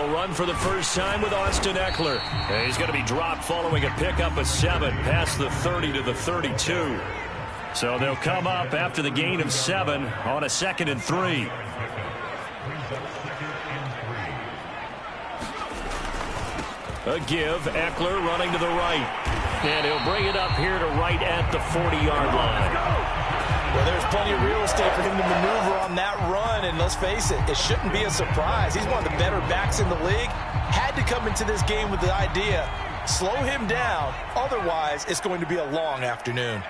They'll run for the first time with Austin Eckler. And he's going to be dropped following a pickup of 7 past the 30 to the 32. So they'll come up after the gain of 7 on a 2nd and 3. A give, Eckler running to the right. And he'll bring it up here to right at the 40-yard line. Well, there's plenty of real estate for him to maneuver on that run, and let's face it, it shouldn't be a surprise. He's one of the better backs in the league. Had to come into this game with the idea, slow him down, otherwise it's going to be a long afternoon.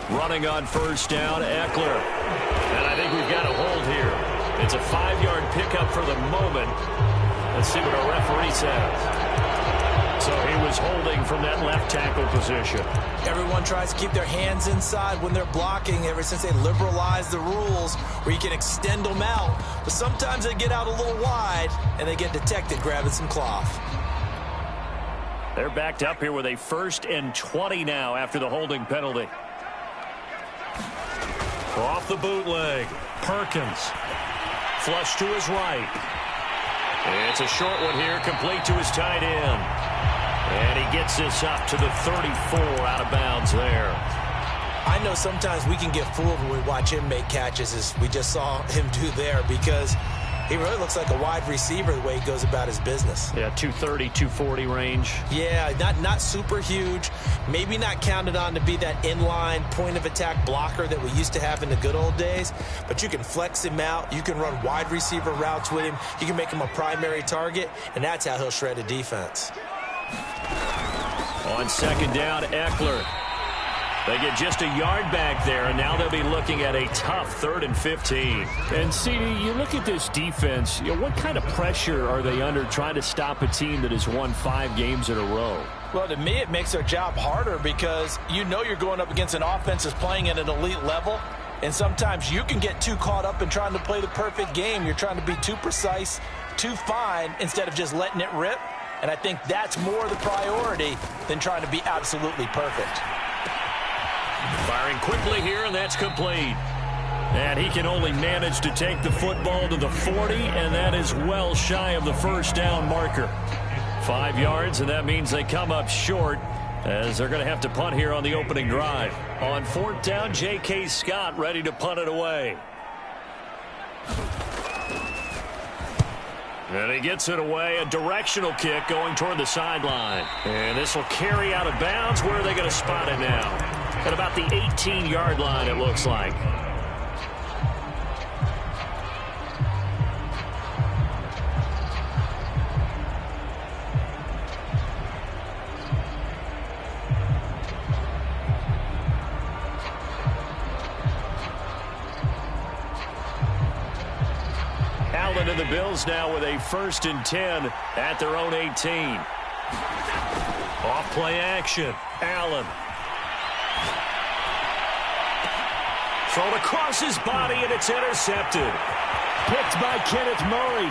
Running on first down, Eckler. And I think we've got a hold here. It's a 5-yard pickup for the moment. Let's see what our referee says. So he was holding from that left tackle position. Everyone tries to keep their hands inside when they're blocking ever since they liberalized the rules where you can extend them out. But sometimes they get out a little wide and they get detected grabbing some cloth. They're backed up here with a 1st and 20 now after the holding penalty. Off the bootleg, Perkins. Flush to his right. It's a short one here, complete to his tight end. And he gets this up to the 34 out of bounds there. I know sometimes we can get fooled when we watch him make catches, as we just saw him do there, because he really looks like a wide receiver the way he goes about his business. Yeah, 230, 240 range. Yeah, not super huge. Maybe not counted on to be that inline point-of-attack blocker that we used to have in the good old days. But you can flex him out. You can run wide receiver routes with him. You can make him a primary target, and that's how he'll shred a defense. On 2nd down, Eckler. They get just a yard back there, and now they'll be looking at a tough 3rd and 15. And, CD, you look at this defense, what kind of pressure are they under trying to stop a team that has won 5 games in a row? Well, to me, it makes their job harder because you know you're going up against an offense that's playing at an elite level, and sometimes you can get too caught up in trying to play the perfect game. You're trying to be too precise, too fine, instead of just letting it rip. And I think that's more the priority than trying to be absolutely perfect. Firing quickly here, and that's complete. And he can only manage to take the football to the 40, and that is well shy of the first down marker. 5 yards, and that means they come up short as they're going to have to punt here on the opening drive. On 4th down, J.K. Scott ready to punt it away. And he gets it away, a directional kick going toward the sideline. And this will carry out of bounds. Where are they going to spot it now? At about the 18-yard line, it looks like. Allen and the Bills now with a 1st and 10 at their own 18. Off play action. Allen. Thrown across his body, and it's intercepted. Picked by Kenneth Murray.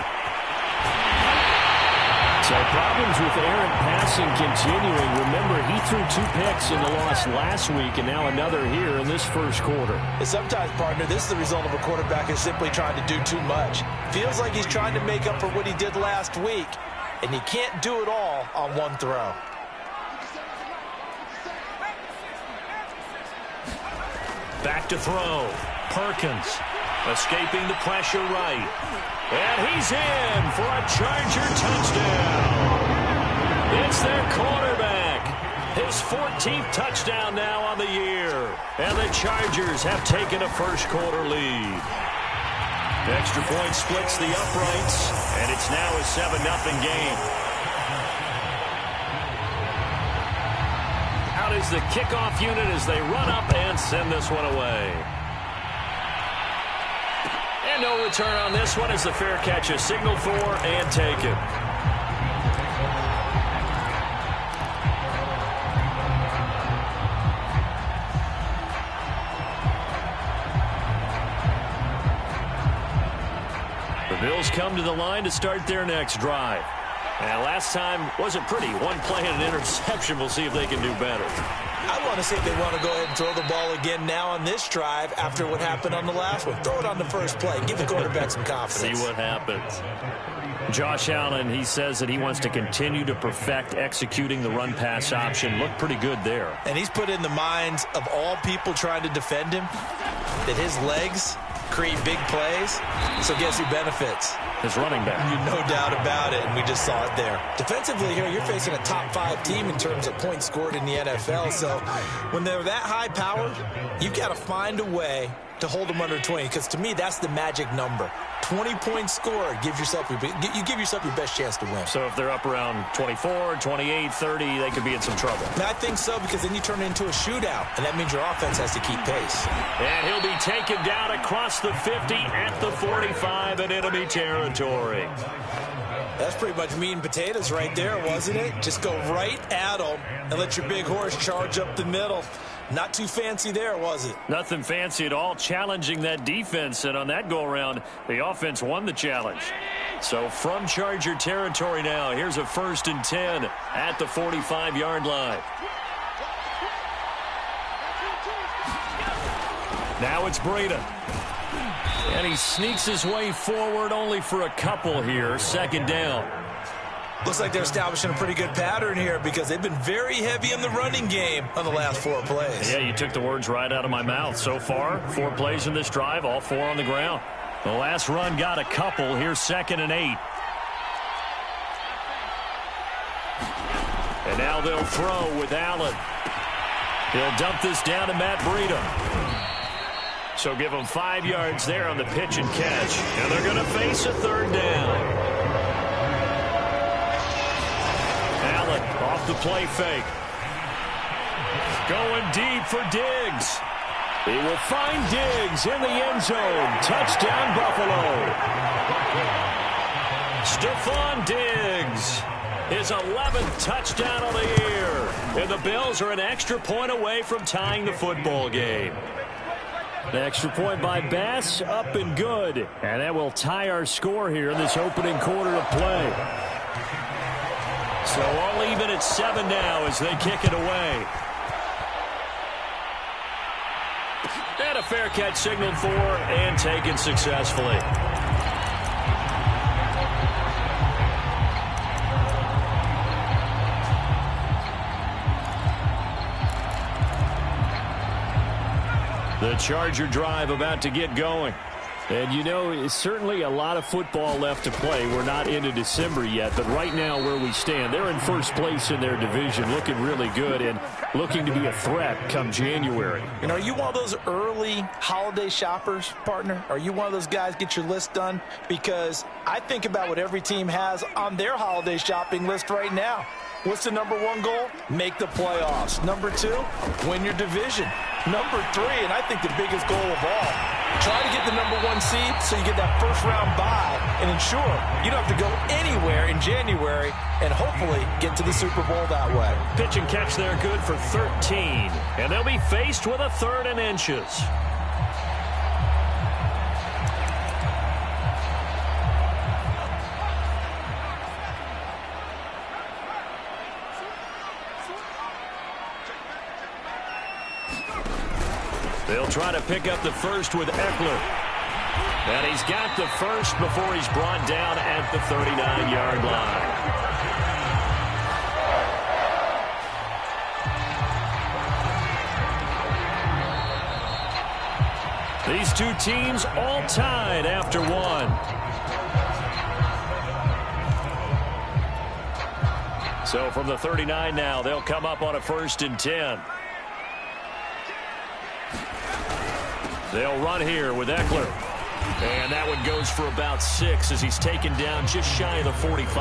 So problems with errant passing continuing. Remember, he threw 2 picks in the loss last week, and now another here in this first quarter. And sometimes, partner, this is the result of a quarterback who's simply trying to do too much. Feels like he's trying to make up for what he did last week, and he can't do it all on one throw. Back to throw. Perkins escaping the pressure right. And he's in for a Charger touchdown. It's their quarterback. His 14th touchdown now on the year. And the Chargers have taken a first-quarter lead. The extra point splits the uprights, and it's now a 7-0 game. Out is the kickoff unit as they run up and send this one away. And no return on this one as the fair catch is signaled for and taken. The Bills come to the line to start their next drive. And last time wasn't pretty. One play and an interception. We'll see if they can do better. I I want to see if they want to go ahead and throw the ball again now on this drive after what happened on the last one. Throw it on the first play. Give the quarterback some confidence. See what happens. Josh Allen, he says that he wants to continue to perfect executing the run-pass option. Looked pretty good there. And he's put in the minds of all people trying to defend him that his legs create big plays. So guess who benefits? His running back. No doubt about it, and we just saw it there. Defensively here, you're facing a top-5 team in terms of points scored in the NFL. So when they're that high powered, you've got to find a way to hold them under 20, because to me, that's the magic number. 20 points scored, you give yourself your best chance to win. So if they're up around 24, 28, 30, they could be in some trouble. And I think so, because then you turn it into a shootout, and that means your offense has to keep pace. And he'll be taken down across the 50 at the 45 in enemy territory. That's pretty much meat and potatoes right there, wasn't it? Just go right at them and let your big horse charge up the middle. Not too fancy there, was it? Nothing fancy at all, challenging that defense. And on that go-around, the offense won the challenge. So from Charger territory now, here's a 1st and 10 at the 45-yard line. Now it's Breida. And he sneaks his way forward only for a couple here. 2nd down. Looks like they're establishing a pretty good pattern here, because they've been very heavy in the running game on the last 4 plays. Yeah, you took the words right out of my mouth. So far, 4 plays in this drive, all 4 on the ground. The last run got a couple. Here's 2nd and 8. And now they'll throw with Allen. He'll dump this down to Matt Breida. So give them 5 yards there on the pitch and catch. And they're going to face a 3rd down. Allen off the play fake. Going deep for Diggs. He will find Diggs in the end zone. Touchdown, Buffalo. Stephon Diggs, his 11th touchdown of the year. And the Bills are an extra point away from tying the football game. The extra point by Bass, up and good. And that will tie our score here in this opening quarter of play. So all even at 7 now as they kick it away. And a fair catch signaled for and taken successfully. The Charger drive about to get going. And, you know, it's certainly a lot of football left to play. We're not into December yet, but right now where we stand, they're in first place in their division, looking really good and looking to be a threat come January. And are you one of those early holiday shoppers, partner? Are you one of those guys get your list done? Because I think about what every team has on their holiday shopping list right now. What's the number 1 goal? Make the playoffs. Number 2, win your division. Number 3, and I think the biggest goal of all, try to get the number 1 seed so you get that first-round bye and ensure you don't have to go anywhere in January and hopefully get to the Super Bowl that way. Pitch and catch there good for 13. And they'll be faced with a 3rd and inches. They'll try to pick up the first with Eckler. And he's got the first before he's brought down at the 39-yard line. These two teams all tied after 1. So from the 39 now, they'll come up on a 1st and 10. They'll run here with Eckler. And that one goes for about 6 as he's taken down just shy of the 45.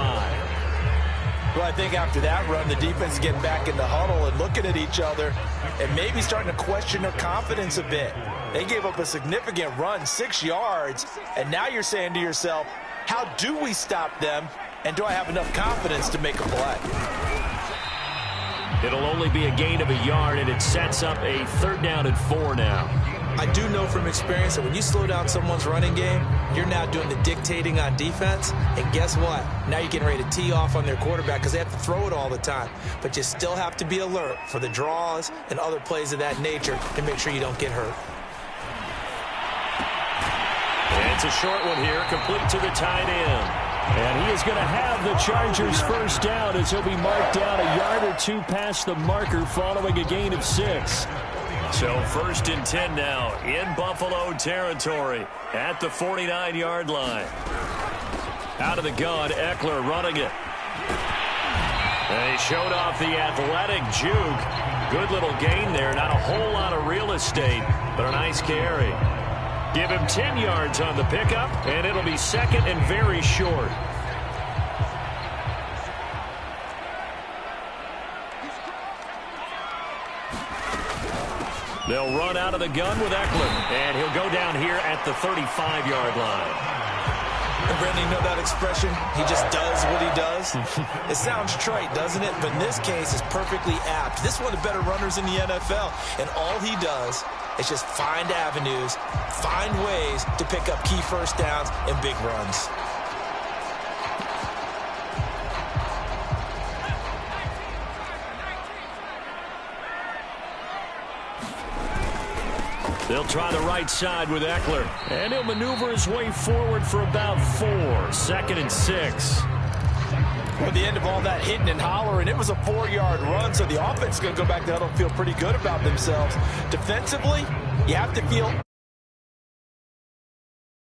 Well, I think after that run, the defense is getting back in the huddle and looking at each other and maybe starting to question their confidence a bit. They gave up a significant run, 6 yards, and now you're saying to yourself, how do we stop them, and do I have enough confidence to make a play? It'll only be a gain of a yard, and it sets up a 3rd down and 4 now. I do know from experience that when you slow down someone's running game, you're now doing the dictating on defense. And guess what? Now you're getting ready to tee off on their quarterback because they have to throw it all the time. But you still have to be alert for the draws and other plays of that nature to make sure you don't get hurt. It's a short one here, complete to the tight end. And he is going to have the Chargers first down as he'll be marked down a yard or two past the marker following a gain of 6. So 1st and 10 now in Buffalo territory at the 49-yard line. Out of the gun, Eckler running it. And he showed off the athletic juke. Good little gain there. Not a whole lot of real estate, but a nice carry. Give him 10 yards on the pickup, and it'll be 2nd and very short. They'll run out of the gun with Eckler, and he'll go down here at the 35-yard line. And Brandon, you know that expression? He just does what he does. It sounds trite, doesn't it? But in this case, it's perfectly apt. This is one of the better runners in the NFL, and all he does is just find avenues, find ways to pick up key first downs and big runs. They'll try the right side with Eckler, and he'll maneuver his way forward for about 4. 2nd and 6. At the end of all that hitting and hollering, it was a 4-yard run, so the offense is going to go back to huddle and feel pretty good about themselves. Defensively, you have to feel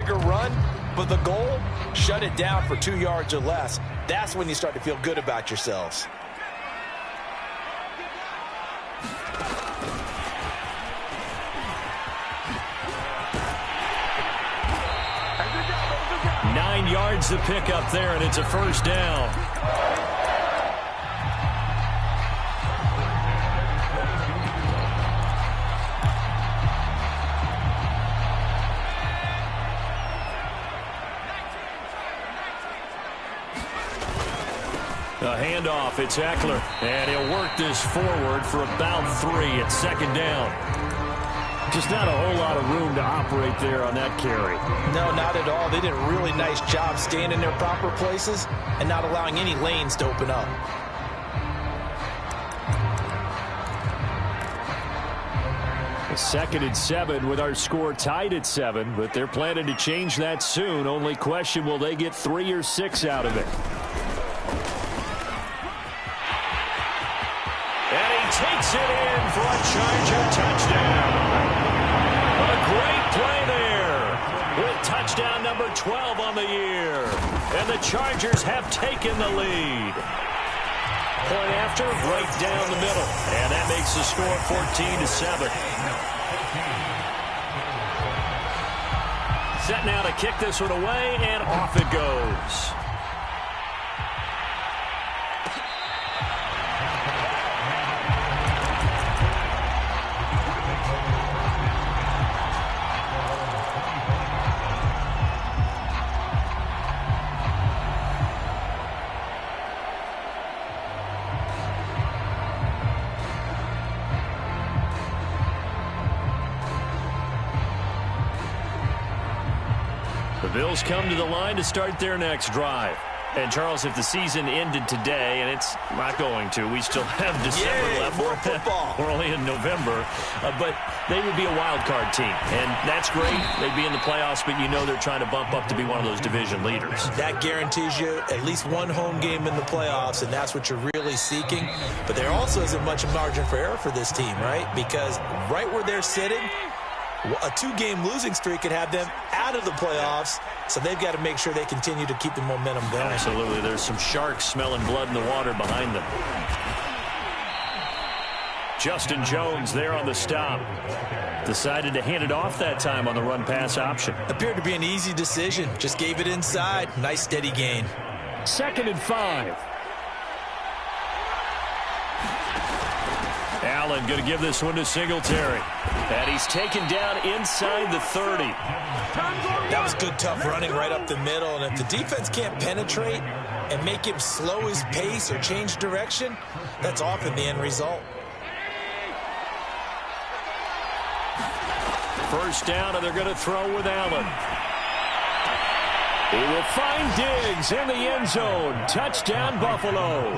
bigger run, but the goal, shut it down for 2 yards or less. That's when you start to feel good about yourselves. Yards to pick up there, and it's a first down. A handoff, it's Eckler, and he'll work this forward for about 3 at 2nd down. Just not a whole lot of room to operate there on that carry. No, not at all. They did a really nice job staying in their proper places and not allowing any lanes to open up. A 2nd and 7 with our score tied at 7, but they're planning to change that soon. Only question, will they get 3 or 6 out of it? And he takes it in for a Charger touchdown. A great play there with touchdown number 12 on the year. And the Chargers have taken the lead. Point after, right down the middle. And that makes the score 14-7. Set now to kick this one away, and off it goes. The Bills come to the line to start their next drive. And, Charles, if the season ended today, and it's not going to, we still have December left. More football. We're only in November. But they would be a wild card team. And that's great. They'd be in the playoffs, but you know they're trying to bump up to be one of those division leaders. That guarantees you at least one home game in the playoffs, and that's what you're really seeking. But there also isn't much margin for error for this team, right? Because right where they're sitting, a 2-game losing streak could have them out of the playoffs, so they've got to make sure they continue to keep the momentum going. Absolutely. There's some sharks smelling blood in the water behind them. Justin Jones there on the stop. Decided to hand it off that time on the run-pass option. Appeared to be an easy decision. Just gave it inside. Nice steady gain. 2nd and 5. Allen going to give this one to Singletary. And he's taken down inside the 30. That was good, tough running right up the middle. And if the defense can't penetrate and make him slow his pace or change direction, that's often the end result. first down, and they're going to throw with Allen. He will find Diggs in the end zone. Touchdown, Buffalo.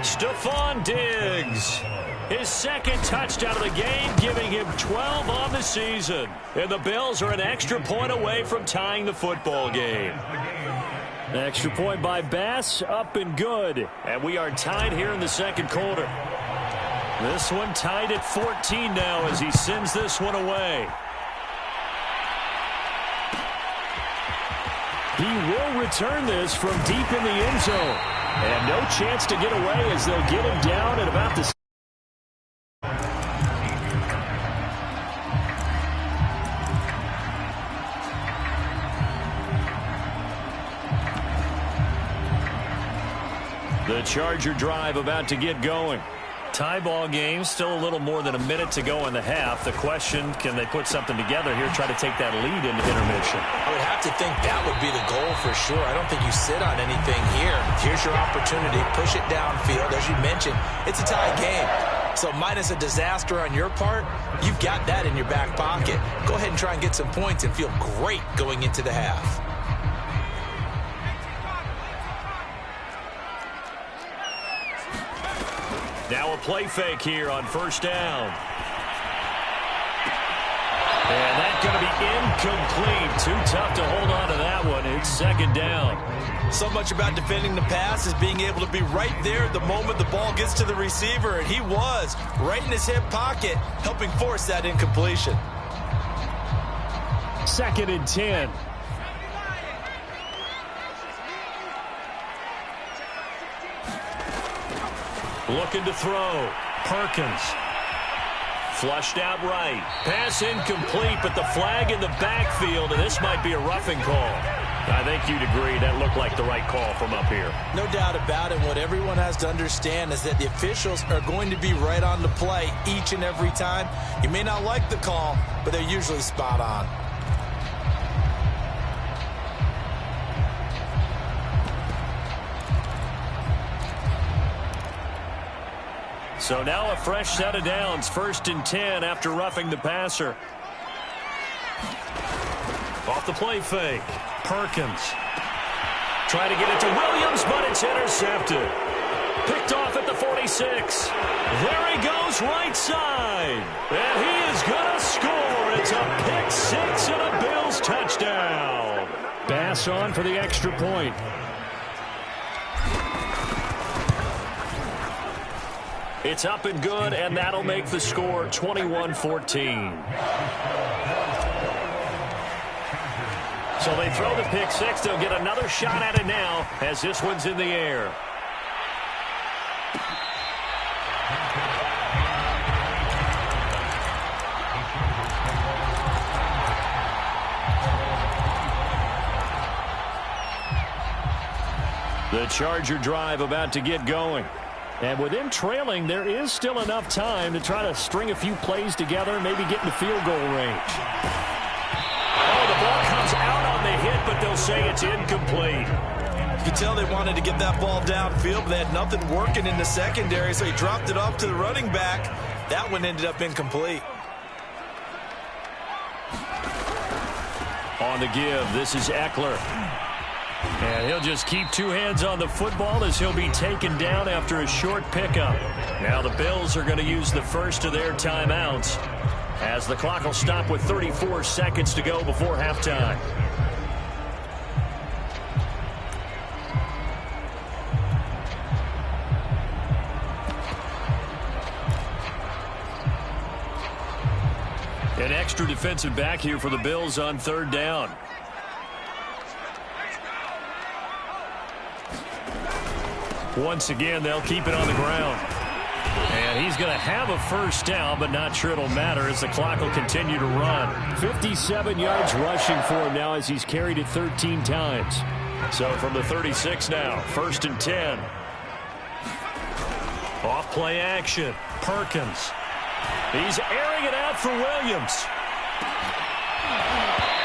Stephon Diggs. His second touchdown of the game, giving him 12 on the season. And the Bills are an extra point away from tying the football game. Extra point by Bass, up and good. And we are tied here in the second quarter. This one tied at 14 now as he sends this one away. He will return this from deep in the end zone. And no chance to get away as they'll get him down at about the... The Charger drive about to get going. Tie ball game, still a little more than a minute to go in the half. The question, can they put something together here, try to take that lead into intermission? I would have to think that would be the goal for sure. I don't think you sit on anything here. Here's your opportunity. Push it downfield. As you mentioned, it's a tie game. So minus a disaster on your part, you've got that in your back pocket. Go ahead and try and get some points and feel great going into the half. Now a play fake here on first down. And that's going to be incomplete. Too tough to hold on to that one. It's second down. So much about defending the pass is being able to be right there the moment the ball gets to the receiver. And he was right in his hip pocket, helping force that incompletion. Second and 10. Looking to throw. Perkins. Flushed out right. Pass incomplete, but the flag in the backfield, and this might be a roughing call. I think you'd agree that looked like the right call from up here. No doubt about it. What everyone has to understand is that the officials are going to be right on the play each and every time. You may not like the call, but they're usually spot on. So now a fresh set of downs, first and 10 after roughing the passer. Off the play fake. Perkins. Trying to get it to Williams, but it's intercepted. Picked off at the 46. There he goes, right side. And he is going to score. It's a pick six and a Bills touchdown. Bass on for the extra point. It's up and good, and that'll make the score 21-14. So they throw the pick six. They'll get another shot at it now as this one's in the air. The Charger drive about to get going. And with them trailing, there is still enough time to try to string a few plays together, maybe get in the field goal range. Oh, the ball comes out on the hit, but they'll say it's incomplete. You can tell they wanted to get that ball downfield, but they had nothing working in the secondary, so he dropped it off to the running back. That one ended up incomplete. On the give, this is Eckler. And he'll just keep two hands on the football as he'll be taken down after a short pickup. Now the Bills are going to use the first of their timeouts as the clock will stop with 34 seconds to go before halftime. An extra defensive back here for the Bills on third down. Once again, they'll keep it on the ground. And he's going to have a first down, but not sure it'll matter as the clock will continue to run. 57 yards rushing for him now as he's carried it 13 times. So from the 36 now, first and 10. Off play action. Perkins. He's airing it out for Williams.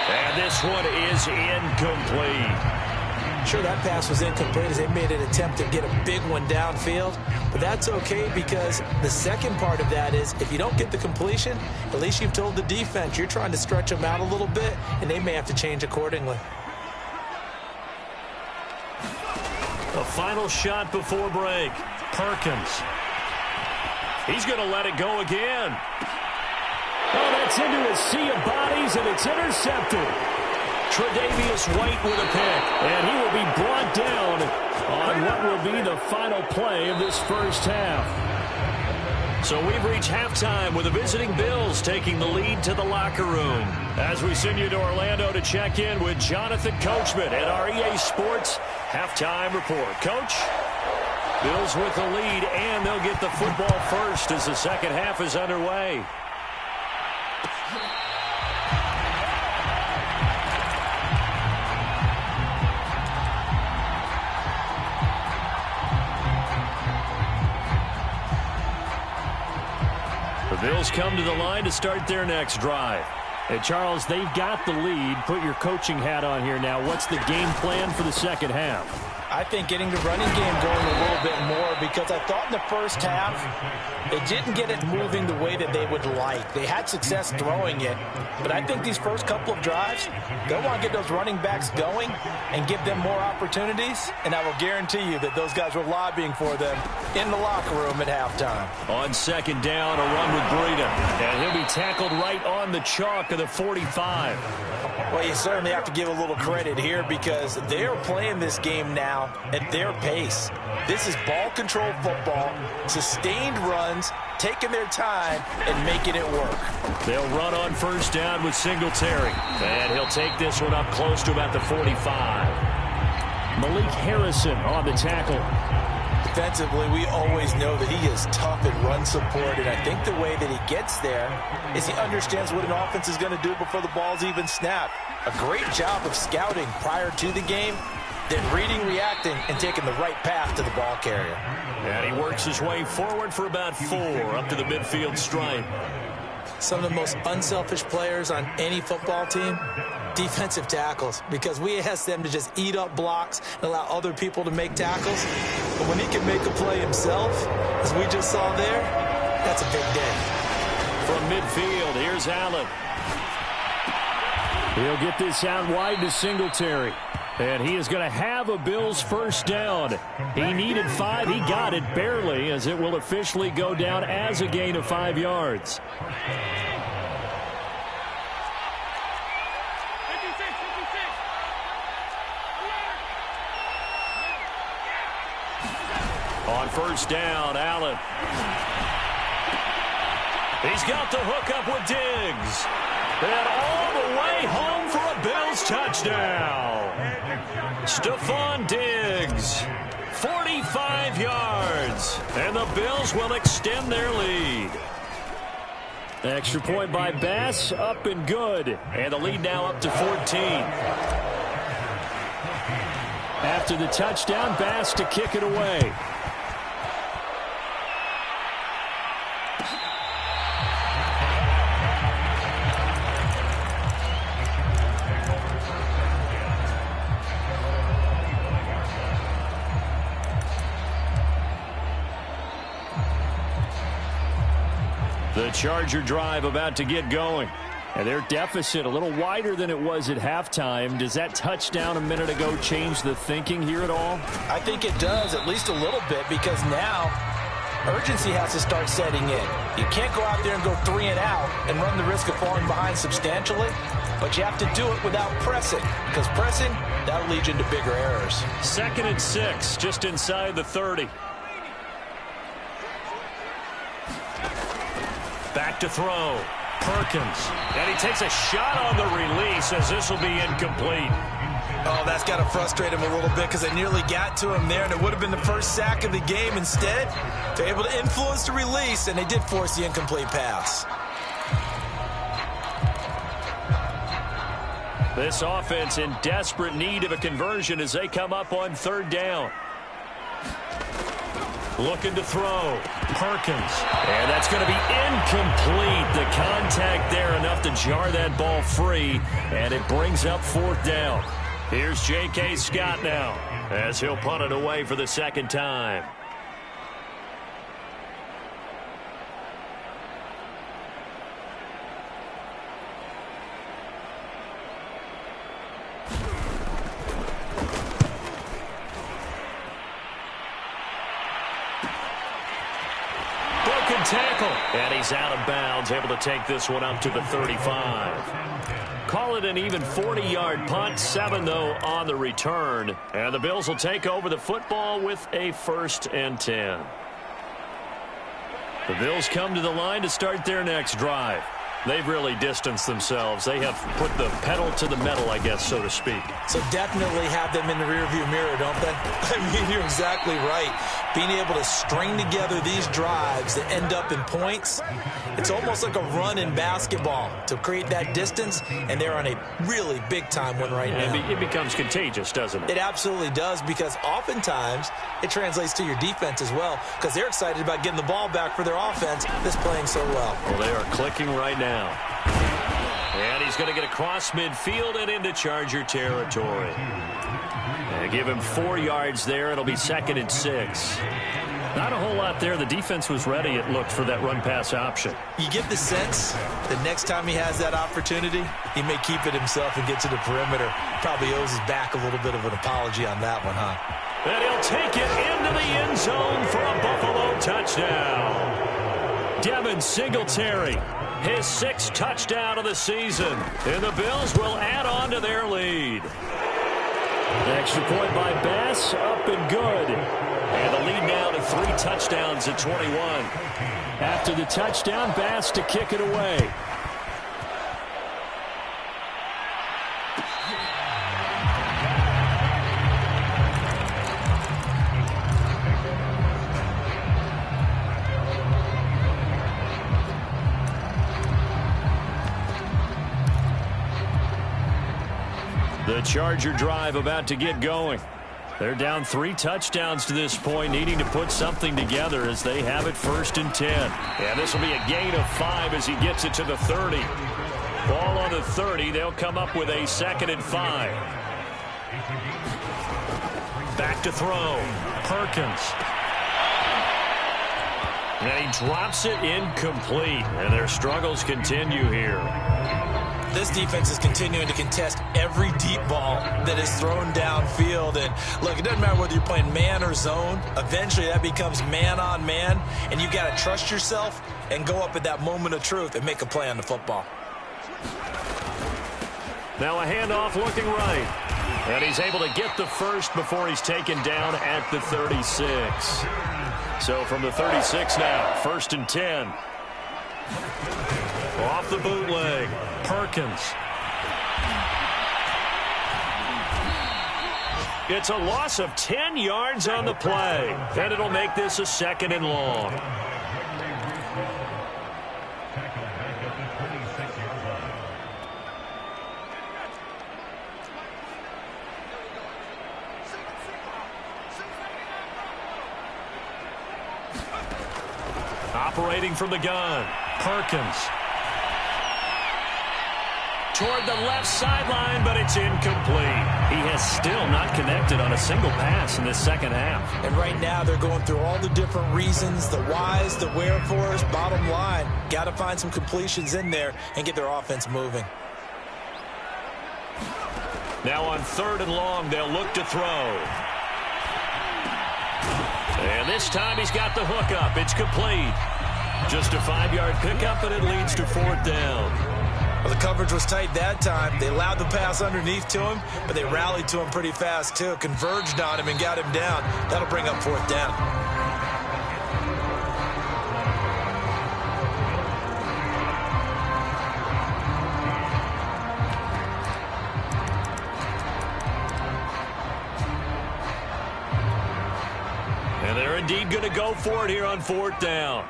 And this one is incomplete. sure that pass was incomplete as they made an attempt to get a big one downfield. But that's okay because the second part of that is if you don't get the completion, at least you've told the defense you're trying to stretch them out a little bit, and they may have to change accordingly. The final shot before break. Perkins. He's going to let it go again. Oh, that's into a sea of bodies, and it's intercepted. Tre'Davious White with a pick, and he will be brought down on what will be the final play of this first half. So we've reached halftime with the visiting Bills taking the lead to the locker room. As we send you to Orlando to check in with Jonathan Coachman at our EA Sports Halftime Report. Coach? Bills with the lead, and they'll get the football first as the second half is underway. The Bills come to the line to start their next drive. Hey, Charles, they've got the lead. Put your coaching hat on here now. What's the game plan for the second half? I think getting the running game going a little bit more because I thought in the first half they didn't get it moving the way that they would like. They had success throwing it, but I think these first couple of drives, they'll want to get those running backs going and give them more opportunities, and I will guarantee you that those guys were lobbying for them in the locker room at halftime. On second down, a run with Breida, and he'll be tackled right on the chalk of the 45. Well, you certainly have to give a little credit here because they're playing this game now at their pace. This is ball control football, sustained runs, taking their time and making it work. They'll run on first down with Singletary, and he'll take this one up close to about the 45. Malik Harrison on the tackle. Defensively, we always know that he is tough at run support, and I think the way that he gets there is he understands what an offense is going to do before the ball's even snapped. A great job of scouting prior to the game, then reading, reacting, and taking the right path to the ball carrier. And he works his way forward for about 4 up to the midfield stripe. Some of the most unselfish players on any football team, defensive tackles, because we ask them to just eat up blocks and allow other people to make tackles. But when he can make a play himself, as we just saw there, that's a big day. From midfield, here's Allen. He'll get this out wide to Singletary. And he is going to have a Bills first down. He needed 5. He got it barely as it will officially go down as a gain of 5 yards. On first down, Allen. He's got the hook up with Diggs. And all the way home for a Bills touchdown. Stephon Diggs, 45 yards. And the Bills will extend their lead. Extra point by Bass, up and good. And the lead now up to 14. After the touchdown, Bass to kick it away. The Charger drive about to get going. And their deficit a little wider than it was at halftime. Does that touchdown a minute ago change the thinking here at all? I think it does, at least a little bit, because now urgency has to start setting in. You can't go out there and go 3 and out and run the risk of falling behind substantially, but you have to do it without pressing, because pressing, that'll lead you into bigger errors. 2nd and 6, just inside the 30. Back to throw. Perkins. And he takes a shot on the release as this will be incomplete. Oh, that's got to frustrate him a little bit because they nearly got to him there, and it would have been the first sack of the game. Instead, they're able to influence the release, and they did force the incomplete pass. This offense in desperate need of a conversion as they come up on 3rd down. Looking to throw. Perkins. And that's going to be incomplete. The contact there enough to jar that ball free. And it brings up 4th down. Here's J.K. Scott now as he'll punt it away for the second time. Broken tackle, and he's out of bounds, able to take this one up to the 35. Call it an even 40-yard punt, 7, though, on the return. And the Bills will take over the football with a 1st and 10. The Bills come to the line to start their next drive. They've really distanced themselves. They have put the pedal to the metal, I guess, so to speak. So definitely have them in the rearview mirror, don't they? I mean, you're exactly right. Being able to string together these drives that end up in points, it's almost like a run in basketball to create that distance, and they're on a really big-time one right now. It becomes contagious, doesn't it? It absolutely does, because oftentimes it translates to your defense as well, because they're excited about getting the ball back for their offense that's playing so well. Well, they are clicking right now. And he's going to get across midfield and into Charger territory. And give him 4 yards there. It'll be 2nd and 6. Not a whole lot there. The defense was ready, it looked, for that run-pass option. You get the sense that next time he has that opportunity, he may keep it himself and get to the perimeter. Probably owes his back a little bit of an apology on that one, huh? And he'll take it into the end zone for a Buffalo touchdown. Devin Singletary, his 6th touchdown of the season. And the Bills will add on to their lead. The extra point by Bass, up and good. And the lead now to 3 touchdowns at 21. After the touchdown, Bass to kick it away. The Charger drive about to get going. They're down 3 touchdowns to this point, needing to put something together as they have it 1st and 10. And this will be a gain of 5 as he gets it to the 30. Ball on the 30. They'll come up with a 2nd and 5. Back to throw. Perkins. And he drops it incomplete. And their struggles continue here. This defense is continuing to contest every deep ball that is thrown downfield. And look, it doesn't matter whether you're playing man or zone. Eventually that becomes man on man, and you got to trust yourself and go up at that moment of truth and make a play on the football. Now a handoff looking right. And he's able to get the first before he's taken down at the 36. So from the 36 now, 1st and 10. Off the bootleg. Perkins. It's a loss of 10 yards on the play. And it'll make this a 2nd and long. Operating from the gun. Perkins. Toward the left sideline, but it's incomplete. He has still not connected on a single pass in this second half. And right now they're going through all the different reasons, the whys, the wherefores. Bottom line, got to find some completions in there and get their offense moving. Now on 3rd and long, they'll look to throw. And this time he's got the hook up. It's complete. Just a 5-yard pickup, and it leads to 4th down. Well, the coverage was tight that time. They allowed the pass underneath to him, but they rallied to him pretty fast, too. Converged on him and got him down. That'll bring up 4th down. And they're indeed going to go for it here on 4th down.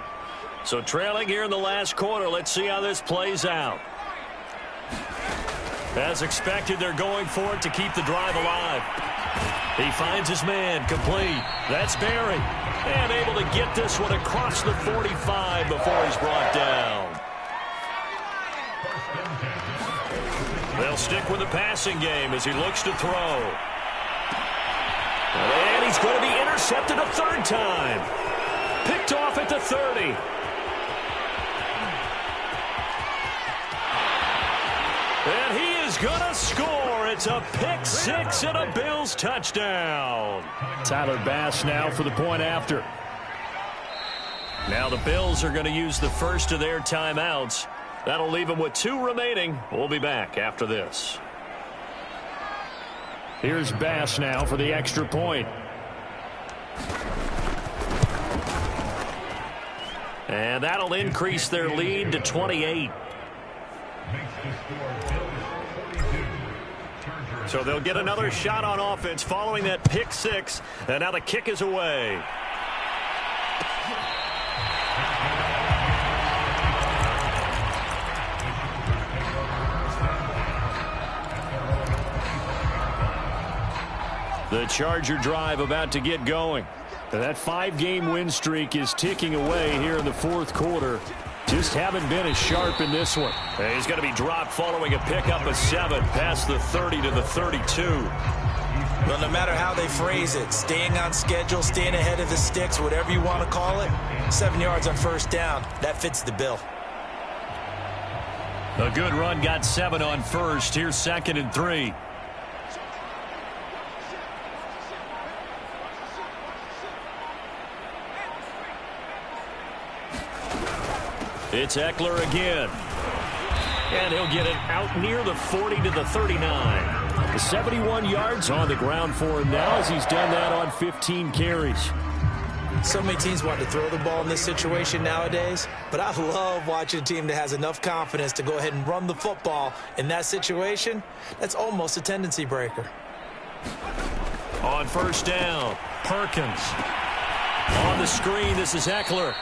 So trailing here in the last quarter, let's see how this plays out. As expected, they're going for it to keep the drive alive. He finds his man, complete. That's Berry. And able to get this one across the 45 before he's brought down. They'll stick with the passing game as he looks to throw. And he's going to be intercepted a third time. Picked off at the 30. And he is going to score. It's a pick six and a Bills touchdown. Tyler Bass now for the point after. Now the Bills are going to use the first of their timeouts. That'll leave them with 2 remaining. We'll be back after this. Here's Bass now for the extra point. And that'll increase their lead to 28. So they'll get another shot on offense following that pick six. And now the kick is away. The Charger drive about to get going. That 5-game win streak is ticking away here in the fourth quarter. Just haven't been as sharp in this one. He's going to be dropped following a pickup of 7 past the 30 to the 32. Well, no matter how they phrase it, staying on schedule, staying ahead of the sticks, whatever you want to call it, 7 yards on first down, that fits the bill. A good run got 7 on first. Here's 2nd and 3. It's Eckler again. And he'll get it out near the 40 to the 39. The 71 yards on the ground for him now as he's done that on 15 carries. So many teams want to throw the ball in this situation nowadays, but I love watching a team that has enough confidence to go ahead and run the football in that situation. That's almost a tendency breaker. On first down, Perkins. On the screen, this is Eckler.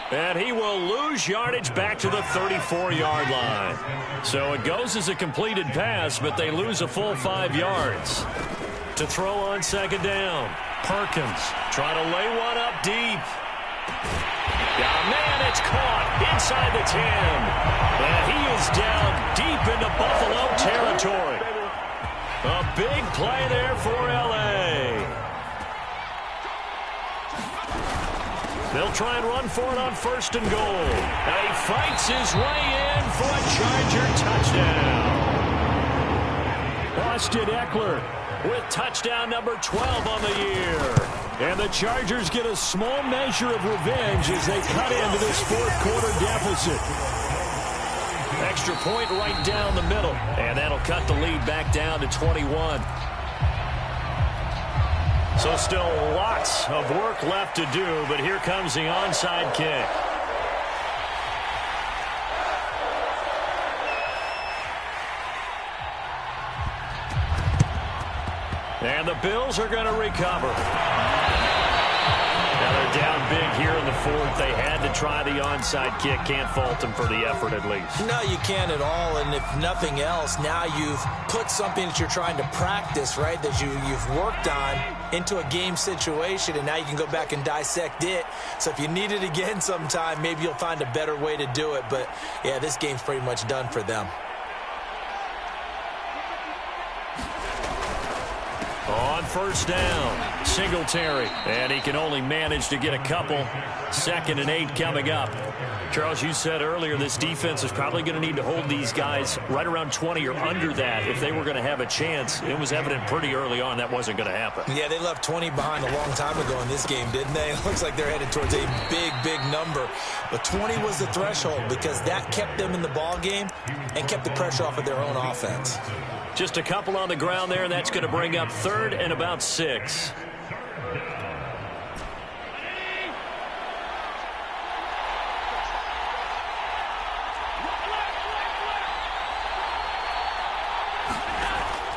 And he will lose yardage back to the 34-yard line. So it goes as a completed pass, but they lose a full 5 yards. To throw on 2nd down, Perkins trying to lay one up deep. Yeah, man, it's caught inside the 10. And he is down deep into Buffalo territory. A big play there for L.A. They'll try and run for it on 1st and goal. And he fights his way in for a Charger touchdown. Austin Eckler with touchdown number 12 on the year. And the Chargers get a small measure of revenge as they cut into this fourth quarter deficit. Extra point right down the middle. And that'll cut the lead back down to 21. So still lots of work left to do, but here comes the onside kick. And the Bills are going to recover. Now they're down big here in the fourth. They had to try the onside kick. Can't fault them for the effort at least. No, you can't at all. And if nothing else, now you've put something that you're trying to practice, right, that you've worked on into a game situation, and now you can go back and dissect it. So if you need it again sometime, maybe you'll find a better way to do it. But, yeah, this game's pretty much done for them. On first down, Singletary. And he can only manage to get a couple. 2nd and 8 coming up. Charles, you said earlier this defense is probably going to need to hold these guys right around 20 or under that if they were going to have a chance. It was evident pretty early on that wasn't going to happen. Yeah, they left 20 behind a long time ago in this game, didn't they? It looks like they're headed towards a big, big number. But 20 was the threshold because that kept them in the ball game and kept the pressure off of their own offense. Just a couple on the ground there, and that's going to bring up 3rd and about 6.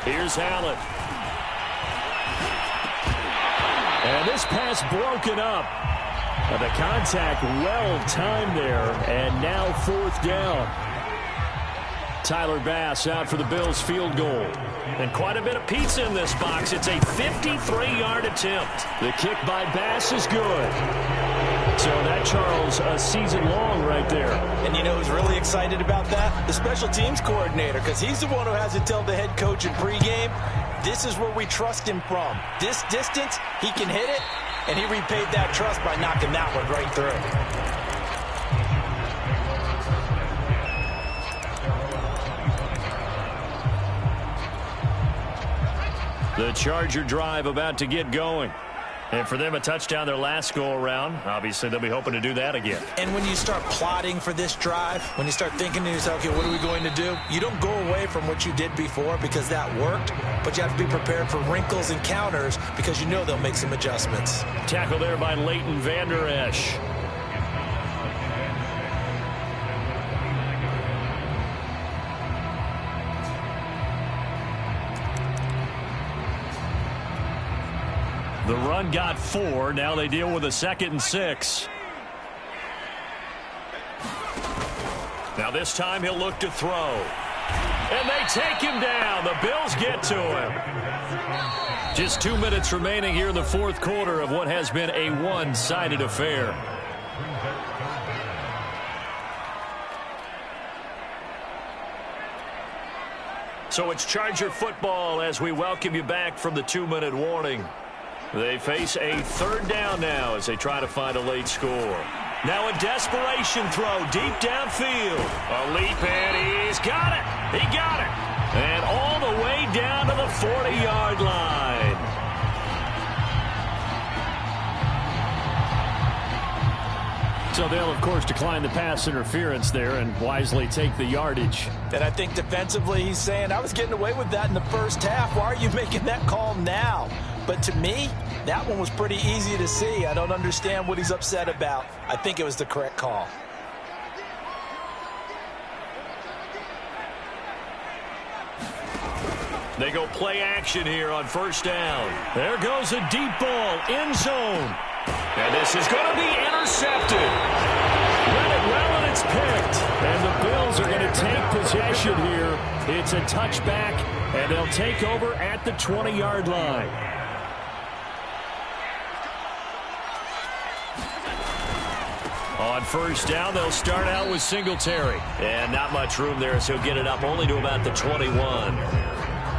Here's Allen. And this pass broken up. The contact well timed there, and now 4th down. Tyler Bass out for the Bills field goal. And quite a bit of pizza in this box. It's a 53-yard attempt. The kick by Bass is good. So that, Charles, a season long right there. And you know who's really excited about that? The special teams coordinator, because he's the one who has to tell the head coach in pregame, this is where we trust him from. This distance, he can hit it, and he repaid that trust by knocking that one right through. The Charger drive about to get going. And for them, a touchdown their last go-around. Obviously, they'll be hoping to do that again. And when you start plotting for this drive, when you start thinking to yourself, okay, what are we going to do? You don't go away from what you did before because that worked, but you have to be prepared for wrinkles and counters because you know they'll make some adjustments. Tackle there by Leighton Vander Esch. The run got 4. Now they deal with a 2nd and 6. Now this time he'll look to throw. And they take him down. The Bills get to him. Just 2 minutes remaining here in the fourth quarter of what has been a one-sided affair. So it's Charger football as we welcome you back from the 2-minute warning. They face a 3rd down now as they try to find a late score. Now a desperation throw deep downfield. A leap, and he's got it. He got it. And all the way down to the 40-yard line. So they'll, of course, decline the pass interference there and wisely take the yardage. And I think defensively he's saying, I was getting away with that in the first half. Why are you making that call now? But to me, that one was pretty easy to see. I don't understand what he's upset about. I think it was the correct call. They go play action here on 1st down. There goes a deep ball, end zone. And this is going to be intercepted. Read it well, and it's picked. And the Bills are going to take possession here. It's a touchback, and they'll take over at the 20-yard line. On 1st down, they'll start out with Singletary. And not much room there, so he'll get it up only to about the 21.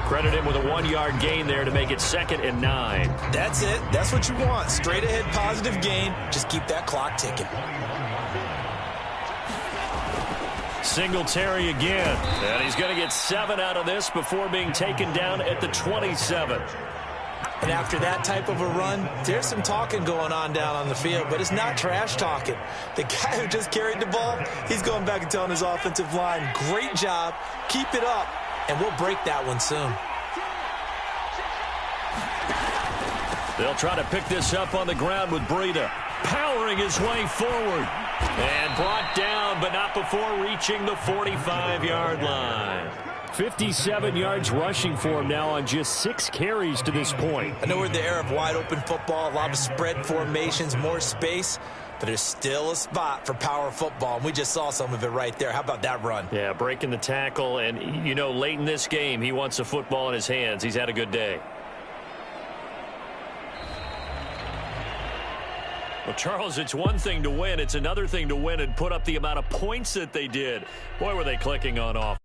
Credit him with a 1-yard gain there to make it 2nd and 9. That's it. That's what you want. Straight ahead positive gain. Just keep that clock ticking. Singletary again. And he's going to get 7 out of this before being taken down at the 27. And after that type of a run, there's some talking going on down on the field, but it's not trash talking. The guy who just carried the ball, he's going back and telling his offensive line, great job, keep it up, and we'll break that one soon. They'll try to pick this up on the ground with Breida, powering his way forward. And brought down, but not before reaching the 45-yard line. 57 yards rushing for him now on just 6 carries to this point. I know we're in the era of wide-open football, a lot of spread formations, more space, but there's still a spot for power football, and we just saw some of it right there. How about that run? Yeah, breaking the tackle, and, you know, late in this game, he wants the football in his hands. He's had a good day. Well, Charles, it's one thing to win. It's another thing to win and put up the amount of points that they did. Boy, were they clicking on offense.